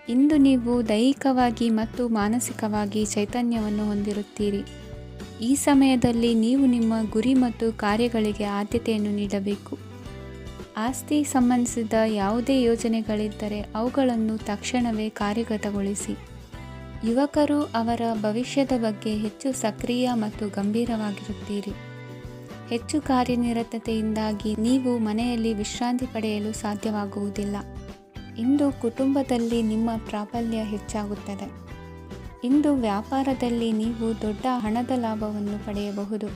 ಇಂದು ನೀವು ದೈಹಿಕವಾಗಿ ಮತ್ತು ಮಾನಸಿಕವಾಗಿ ಚೈತನ್ಯವನ್ನು ಹೊಂದಿರುತ್ತೀರಿ. ಈ ಸಮಯದಲ್ಲಿ ನೀವು ನಿಮ್ಮ ಗುರಿ ಮತ್ತು ಕಾರ್ಯಗಳಿಗೆ ಆದ್ಯತೆಯನ್ನು ನೀಡಬೇಕು. ಆಸ್ತಿ ಸಂಬಂಧಿಸಿದ ಯಾವುದೇ ಯೋಜನೆಗಳಿದ್ದರೆ ಅವುಗಳನ್ನು ತಕ್ಷಣವೇ ಕಾರ್ಯಗತಗೊಳಿಸಿ. ಯುವಕರು ಅವರ ಭವಿಷ್ಯದ ಬಗ್ಗೆ ಹೆಚ್ಚು ಸಕ್ರಿಯ ಮತ್ತು ಗಂಭೀರವಾಗಿರುತ್ತೀರಿ. ಹೆಚ್ಚು ಕಾರ್ಯನಿರತತೆಯಿಂದಾಗಿ ನೀವು ಮನೆಯಲ್ಲಿ ವಿಶ್ರಾಂತಿ ಪಡೆಯಲು ಸಾಧ್ಯವಾಗುವುದಿಲ್ಲ. ಇಂದು ಕುಟುಂಬದಲ್ಲಿ ನಿಮ್ಮ ಪ್ರಾಬಲ್ಯ ಹೆಚ್ಚಾಗುತ್ತದೆ. ಇಂದು ವ್ಯಾಪಾರದಲ್ಲಿ ನೀವು ದೊಡ್ಡ ಹಣದ ಲಾಭವನ್ನು ಪಡೆಯಬಹುದು.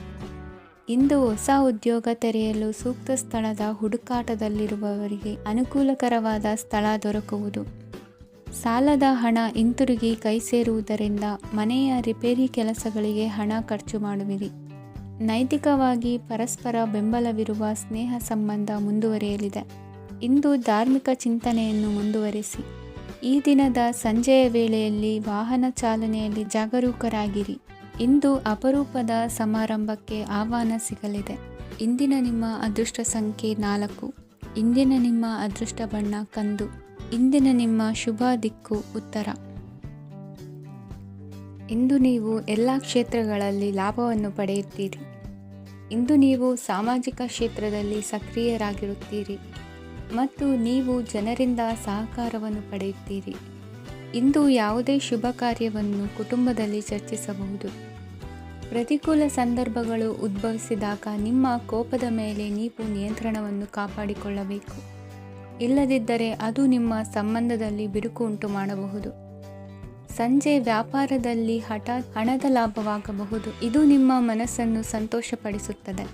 ಇಂದು ಹೊಸ ಉದ್ಯೋಗ ತೆರೆಯಲು ಸೂಕ್ತ ಸ್ಥಳದ ಹುಡುಕಾಟದಲ್ಲಿರುವವರಿಗೆ ಅನುಕೂಲಕರವಾದ ಸ್ಥಳ ದೊರಕುವುದು. ಸಾಲದ ಹಣ ಹಿಂತಿರುಗಿ ಕೈ ಸೇರುವುದರಿಂದ ಮನೆಯ ರಿಪೇರಿ ಕೆಲಸಗಳಿಗೆ ಹಣ ಖರ್ಚು ಮಾಡುವಿರಿ. ನೈತಿಕವಾಗಿ ಪರಸ್ಪರ ಬೆಂಬಲವಿರುವ ಸ್ನೇಹ ಸಂಬಂಧ ಮುಂದುವರಿಯಲಿದೆ. ಇಂದು ಧಾರ್ಮಿಕ ಚಿಂತನೆಯನ್ನು ಮುಂದುವರಿಸಿ. ಈ ದಿನದ ಸಂಜೆಯ ವೇಳೆಯಲ್ಲಿ ವಾಹನ ಚಾಲನೆಯಲ್ಲಿ ಜಾಗರೂಕರಾಗಿರಿ. ಇಂದು ಅಪರೂಪದ ಸಮಾರಂಭಕ್ಕೆ ಆಹ್ವಾನ ಸಿಗಲಿದೆ. ಇಂದಿನ ನಿಮ್ಮ ಅದೃಷ್ಟ ಸಂಖ್ಯೆ 4. ಇಂದಿನ ನಿಮ್ಮ ಅದೃಷ್ಟ ಬಣ್ಣ ಕಂದು. ಇಂದಿನ ನಿಮ್ಮ ಶುಭ ದಿಕ್ಕು ಉತ್ತರ. ಇಂದು ನೀವು ಎಲ್ಲ ಕ್ಷೇತ್ರಗಳಲ್ಲಿ ಲಾಭವನ್ನು ಪಡೆಯುತ್ತೀರಿ. ಇಂದು ನೀವು ಸಾಮಾಜಿಕ ಕ್ಷೇತ್ರದಲ್ಲಿ ಸಕ್ರಿಯರಾಗಿರುತ್ತೀರಿ ಮತ್ತು ನೀವು ಜನರಿಂದ ಸಹಕಾರವನ್ನು ಪಡೆಯುತ್ತೀರಿ. ಇಂದು ಯಾವುದೇ ಶುಭ ಕಾರ್ಯವನ್ನು ಕುಟುಂಬದಲ್ಲಿ ಚರ್ಚಿಸಬಹುದು. ಪ್ರತಿಕೂಲ ಸಂದರ್ಭಗಳು ಉದ್ಭವಿಸಿದಾಗ ನಿಮ್ಮ ಕೋಪದ ಮೇಲೆ ನೀವು ನಿಯಂತ್ರಣವನ್ನು ಕಾಪಾಡಿಕೊಳ್ಳಬೇಕು. ಇಲ್ಲದಿದ್ದರೆ ಅದು ನಿಮ್ಮ ಸಂಬಂಧದಲ್ಲಿ ಬಿರುಕು ಉಂಟು ಮಾಡಬಹುದು. ಸಂಜೆ ವ್ಯಾಪಾರದಲ್ಲಿ ಹಠಾತ್ ಹಣದ ಲಾಭವಾಗಬಹುದು. ಇದು ನಿಮ್ಮ ಮನಸ್ಸನ್ನು ಸಂತೋಷಪಡಿಸುತ್ತದೆ.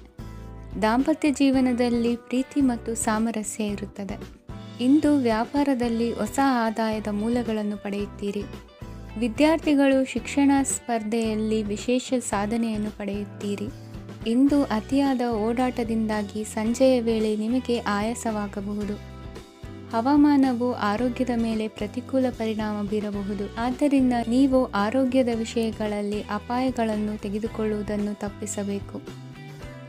ದಾಂಪತ್ಯ ಜೀವನದಲ್ಲಿ ಪ್ರೀತಿ ಮತ್ತು ಸಾಮರಸ್ಯ ಇರುತ್ತದೆ. ಇಂದು ವ್ಯಾಪಾರದಲ್ಲಿ ಹೊಸ ಆದಾಯದ ಮೂಲಗಳನ್ನು ಪಡೆಯುತ್ತೀರಿ. ವಿದ್ಯಾರ್ಥಿಗಳು ಶಿಕ್ಷಣ ಸ್ಪರ್ಧೆಯಲ್ಲಿ ವಿಶೇಷ ಸಾಧನೆಯನ್ನು ಪಡೆಯುತ್ತೀರಿ. ಇಂದು ಅತಿಯಾದ ಓಡಾಟದಿಂದಾಗಿ ಸಂಜೆಯ ವೇಳೆ ನಿಮಗೆ ಆಯಾಸವಾಗಬಹುದು. ಹವಾಮಾನವು ಆರೋಗ್ಯದ ಮೇಲೆ ಪ್ರತಿಕೂಲ ಪರಿಣಾಮ ಬೀರಬಹುದು. ಆದ್ದರಿಂದ ನೀವು ಆರೋಗ್ಯದ ವಿಷಯಗಳಲ್ಲಿ ಅಪಾಯಗಳನ್ನು ತೆಗೆದುಕೊಳ್ಳುವುದನ್ನು ತಪ್ಪಿಸಬೇಕು.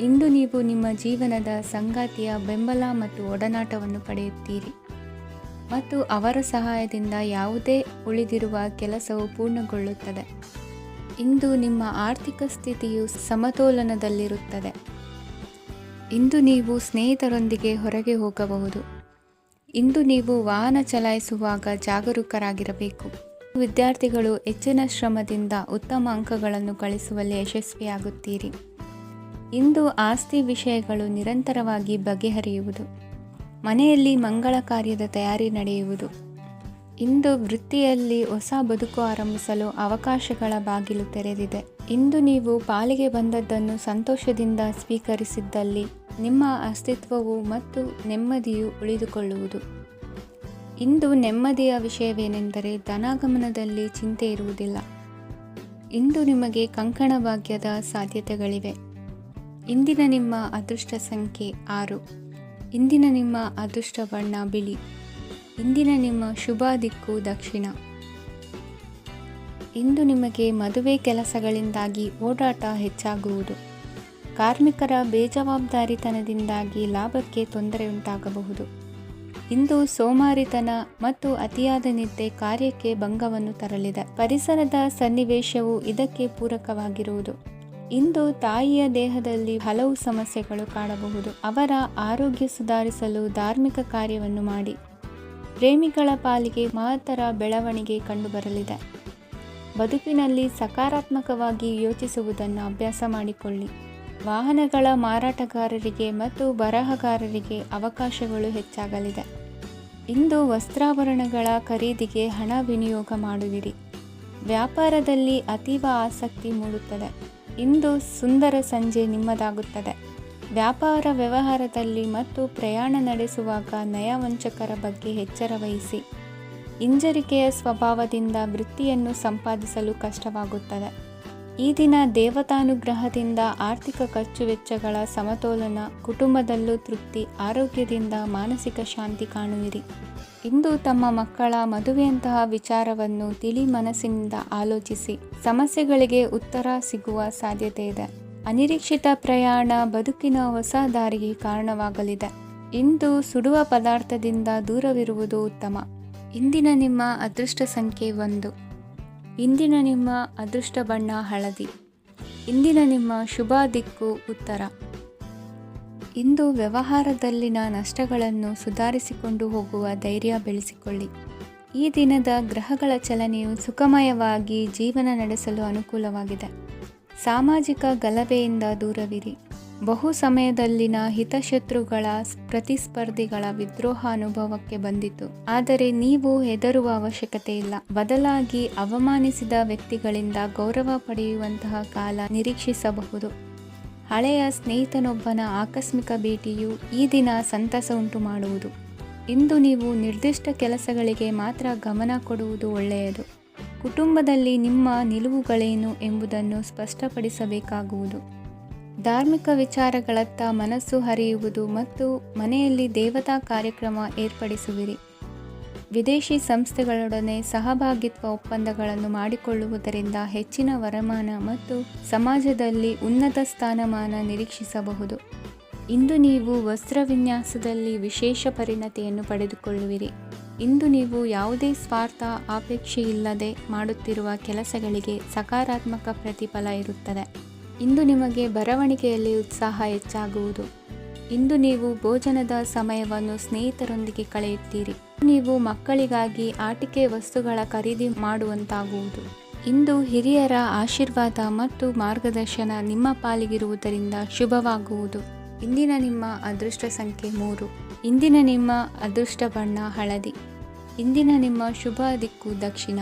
ಇಂದು ನೀವು ನಿಮ್ಮ ಜೀವನದ ಸಂಗಾತಿಯ ಬೆಂಬಲ ಮತ್ತು ಒಡನಾಟವನ್ನು ಪಡೆಯುತ್ತೀರಿ ಮತ್ತು ಅವರ ಸಹಾಯದಿಂದ ಯಾವುದೇ ಉಳಿದಿರುವ ಕೆಲಸವು ಪೂರ್ಣಗೊಳ್ಳುತ್ತದೆ. ಇಂದು ನಿಮ್ಮ ಆರ್ಥಿಕ ಸ್ಥಿತಿಯು ಸಮತೋಲನದಲ್ಲಿರುತ್ತದೆ. ಇಂದು ನೀವು ಸ್ನೇಹಿತರೊಂದಿಗೆ ಹೊರಗೆ ಹೋಗಬಹುದು. ಇಂದು ನೀವು ವಾಹನ ಚಲಾಯಿಸುವಾಗ ಜಾಗರೂಕರಾಗಿರಬೇಕು. ವಿದ್ಯಾರ್ಥಿಗಳು ಹೆಚ್ಚಿನ ಶ್ರಮದಿಂದ ಉತ್ತಮ ಅಂಕಗಳನ್ನು ಗಳಿಸುವಲ್ಲಿ ಯಶಸ್ವಿಯಾಗುತ್ತೀರಿ. ಇಂದು ಆಸ್ತಿ ವಿಷಯಗಳು ನಿರಂತರವಾಗಿ ಬಗೆಹರಿಯುವುದು. ಮನೆಯಲ್ಲಿ ಮಂಗಳ ಕಾರ್ಯದ ತಯಾರಿ ನಡೆಯುವುದು. ಇಂದು ವೃತ್ತಿಯಲ್ಲಿ ಹೊಸ ಬದುಕು ಆರಂಭಿಸಲು ಅವಕಾಶಗಳ ಬಾಗಿಲು ತೆರೆದಿದೆ. ಇಂದು ನೀವು ಪಾಲಿಗೆ ಬಂದದ್ದನ್ನು ಸಂತೋಷದಿಂದ ಸ್ವೀಕರಿಸಿದ್ದಲ್ಲಿ ನಿಮ್ಮ ಅಸ್ತಿತ್ವವು ಮತ್ತು ನೆಮ್ಮದಿಯು ಉಳಿದುಕೊಳ್ಳುವುದು. ಇಂದು ನೆಮ್ಮದಿಯ ವಿಷಯವೇನೆಂದರೆ ಧನಾಗಮನದಲ್ಲಿ ಚಿಂತೆ ಇರುವುದಿಲ್ಲ. ಇಂದು ನಿಮಗೆ ಕಂಕಣ ಭಾಗ್ಯದ ಸಾಧ್ಯತೆಗಳಿವೆ. ಇಂದಿನ ನಿಮ್ಮ ಅದೃಷ್ಟ ಸಂಖ್ಯೆ 6. ಇಂದಿನ ನಿಮ್ಮ ಅದೃಷ್ಟ ಬಣ್ಣ ಬಿಳಿ. ಇಂದಿನ ನಿಮ್ಮ ಶುಭ ದಿಕ್ಕು ದಕ್ಷಿಣ. ಇಂದು ನಿಮಗೆ ಮದುವೆ ಕೆಲಸಗಳಿಂದಾಗಿ ಓಡಾಟ ಹೆಚ್ಚಾಗುವುದು. ಕಾರ್ಮಿಕರ ಬೇಜವಾಬ್ದಾರಿತನದಿಂದಾಗಿ ಲಾಭಕ್ಕೆ ತೊಂದರೆಯುಂಟಾಗಬಹುದು. ಇಂದು ಸೋಮಾರಿತನ ಮತ್ತು ಅತಿಯಾದ ನಿದ್ದೆ ಕಾರ್ಯಕ್ಕೆ ಭಂಗವನ್ನು ತರಲಿದೆ. ಪರಿಸರದ ಸನ್ನಿವೇಶವು ಇದಕ್ಕೆ ಪೂರಕವಾಗಿರುವುದು. ಇಂದು ತಾಯಿಯ ದೇಹದಲ್ಲಿ ಹಲವು ಸಮಸ್ಯೆಗಳು ಕಾಣಬಹುದು. ಅವರ ಆರೋಗ್ಯ ಸುಧಾರಿಸಲು ಧಾರ್ಮಿಕ ಕಾರ್ಯವನ್ನು ಮಾಡಿ. ಪ್ರೇಮಿಗಳ ಪಾಲಿಗೆ ಮಹತ್ತರ ಬೆಳವಣಿಗೆ ಕಂಡುಬರಲಿದೆ. ಬದುಕಿನಲ್ಲಿ ಸಕಾರಾತ್ಮಕವಾಗಿ ಯೋಚಿಸುವುದನ್ನು ಅಭ್ಯಾಸ ಮಾಡಿಕೊಳ್ಳಿ. ವಾಹನಗಳ ಮಾರಾಟಗಾರರಿಗೆ ಮತ್ತು ಬರಹಗಾರರಿಗೆ ಅವಕಾಶಗಳು ಹೆಚ್ಚಾಗಲಿದೆ. ಇಂದು ವಸ್ತ್ರಾಭರಣಗಳ ಖರೀದಿಗೆ ಹಣ ವಿನಿಯೋಗ ಮಾಡುವಿರಿ. ವ್ಯಾಪಾರದಲ್ಲಿ ಅತೀವ ಆಸಕ್ತಿ ಮೂಡುತ್ತದೆ. ಇಂದು ಸುಂದರ ಸಂಜೆ ನಿಮ್ಮದಾಗುತ್ತದೆ. ವ್ಯಾಪಾರ ವ್ಯವಹಾರದಲ್ಲಿ ಮತ್ತು ಪ್ರಯಾಣ ನಡೆಸುವಾಗ ನಯವಂಚಕರ ಬಗ್ಗೆ ಎಚ್ಚರ ವಹಿಸಿ. ಹಿಂಜರಿಕೆಯ ಸ್ವಭಾವದಿಂದ ವೃತ್ತಿಯನ್ನು ಸಂಪಾದಿಸಲು ಕಷ್ಟವಾಗುತ್ತದೆ. ಈ ದಿನ ದೇವತಾನುಗ್ರಹದಿಂದ ಆರ್ಥಿಕ ಖರ್ಚು ವೆಚ್ಚಗಳ ಸಮತೋಲನ, ಕುಟುಂಬದಲ್ಲೂ ತೃಪ್ತಿ, ಆರೋಗ್ಯದಿಂದ ಮಾನಸಿಕ ಶಾಂತಿ ಕಾಣುವಿರಿ. ಇಂದು ತಮ್ಮ ಮಕ್ಕಳ ಮದುವೆಯಂತಹ ವಿಚಾರವನ್ನು ತಿಳಿ ಮನಸ್ಸಿನಿಂದ ಆಲೋಚಿಸಿ ಸಮಸ್ಯೆಗಳಿಗೆ ಉತ್ತರ ಸಿಗುವ ಸಾಧ್ಯತೆ ಇದೆ. ಅನಿರೀಕ್ಷಿತ ಪ್ರಯಾಣ ಬದುಕಿನ ಹೊಸ ದಾರಿಗೆ ಕಾರಣವಾಗಲಿದೆ. ಇಂದು ಸುಡುವ ಪದಾರ್ಥದಿಂದ ದೂರವಿರುವುದು ಉತ್ತಮ. ಇಂದಿನ ನಿಮ್ಮ ಅದೃಷ್ಟ ಸಂಖ್ಯೆ 1. ಇಂದಿನ ನಿಮ್ಮ ಅದೃಷ್ಟ ಬಣ್ಣ ಹಳದಿ. ಇಂದಿನ ನಿಮ್ಮ ಶುಭ ದಿಕ್ಕು ಉತ್ತರ. ಇಂದು ವ್ಯವಹಾರದಲ್ಲಿನ ನಷ್ಟಗಳನ್ನು ಸುಧಾರಿಸಿಕೊಂಡು ಹೋಗುವ ಧೈರ್ಯ ಬೆಳೆಸಿಕೊಳ್ಳಿ. ಈ ದಿನದ ಗ್ರಹಗಳ ಚಲನೆಯು ಸುಖಮಯವಾಗಿ ಜೀವನ ನಡೆಸಲು ಅನುಕೂಲವಾಗಿದೆ. ಸಾಮಾಜಿಕ ಗಲಭೆಯಿಂದ ದೂರವಿರಿ. ಬಹು ಸಮಯದಲ್ಲಿನ ಹಿತಶತ್ರುಗಳ ಪ್ರತಿಸ್ಪರ್ಧಿಗಳ ವಿದ್ರೋಹ ಅನುಭವಕ್ಕೆ ಬಂದಿತು. ಆದರೆ ನೀವು ಹೆದರುವ ಅವಶ್ಯಕತೆ ಇಲ್ಲ. ಬದಲಾಗಿ ಅವಮಾನಿಸಿದ ವ್ಯಕ್ತಿಗಳಿಂದ ಗೌರವ ಪಡೆಯುವಂತಹ ಕಾಲ ನಿರೀಕ್ಷಿಸಬಹುದು. ಹಳೆಯ ಸ್ನೇಹಿತನೊಬ್ಬನ ಆಕಸ್ಮಿಕ ಭೇಟಿಯು ಈ ದಿನ ಸಂತಸ ಉಂಟು ಮಾಡುವುದು. ಇಂದು ನೀವು ನಿರ್ದಿಷ್ಟ ಕೆಲಸಗಳಿಗೆ ಮಾತ್ರ ಗಮನ ಕೊಡುವುದು ಒಳ್ಳೆಯದು. ಕುಟುಂಬದಲ್ಲಿ ನಿಮ್ಮ ನಿಲುವುಗಳೇನು ಎಂಬುದನ್ನು ಸ್ಪಷ್ಟಪಡಿಸಬೇಕಾಗುವುದು. ಧಾರ್ಮಿಕ ವಿಚಾರಗಳತ್ತ ಮನಸ್ಸು ಹರಿಯುವುದು ಮತ್ತು ಮನೆಯಲ್ಲಿ ದೇವತಾ ಕಾರ್ಯಕ್ರಮ ಏರ್ಪಡಿಸುವಿರಿ. ವಿದೇಶಿ ಸಂಸ್ಥೆಗಳೊಡನೆ ಸಹಭಾಗಿತ್ವ ಒಪ್ಪಂದಗಳನ್ನು ಮಾಡಿಕೊಳ್ಳುವುದರಿಂದ ಹೆಚ್ಚಿನ ವರಮಾನ ಮತ್ತು ಸಮಾಜದಲ್ಲಿ ಉನ್ನತ ಸ್ಥಾನಮಾನ ನಿರೀಕ್ಷಿಸಬಹುದು. ಇಂದು ನೀವು ವಸ್ತ್ರವಿನ್ಯಾಸದಲ್ಲಿ ವಿಶೇಷ ಪರಿಣತಿಯನ್ನು ಪಡೆದುಕೊಳ್ಳುವಿರಿ. ಇಂದು ನೀವು ಯಾವುದೇ ಸ್ವಾರ್ಥ ಅಪೇಕ್ಷೆಯಿಲ್ಲದೆ ಮಾಡುತ್ತಿರುವ ಕೆಲಸಗಳಿಗೆ ಸಕಾರಾತ್ಮಕ ಪ್ರತಿಫಲ ಇರುತ್ತದೆ. ಇಂದು ನಿಮಗೆ ಬರವಣಿಗೆಯಲ್ಲಿ ಉತ್ಸಾಹ ಹೆಚ್ಚಾಗುವುದು. ಇಂದು ನೀವು ಭೋಜನದ ಸಮಯವನ್ನು ಸ್ನೇಹಿತರೊಂದಿಗೆ ಕಳೆಯುತ್ತೀರಿ. ನೀವು ಮಕ್ಕಳಿಗಾಗಿ ಆಟಿಕೆ ವಸ್ತುಗಳ ಖರೀದಿ ಮಾಡುವಂತಾಗುವುದು. ಇಂದು ಹಿರಿಯರ ಆಶೀರ್ವಾದ ಮತ್ತು ಮಾರ್ಗದರ್ಶನ ನಿಮ್ಮ ಪಾಲಿಗಿರುವುದರಿಂದ ಶುಭವಾಗುವುದು. ಇಂದಿನ ನಿಮ್ಮ ಅದೃಷ್ಟ ಸಂಖ್ಯೆ 3. ಇಂದಿನ ನಿಮ್ಮ ಅದೃಷ್ಟ ಬಣ್ಣ ಹಳದಿ. ಇಂದಿನ ನಿಮ್ಮ ಶುಭ ದಿಕ್ಕು ದಕ್ಷಿಣ.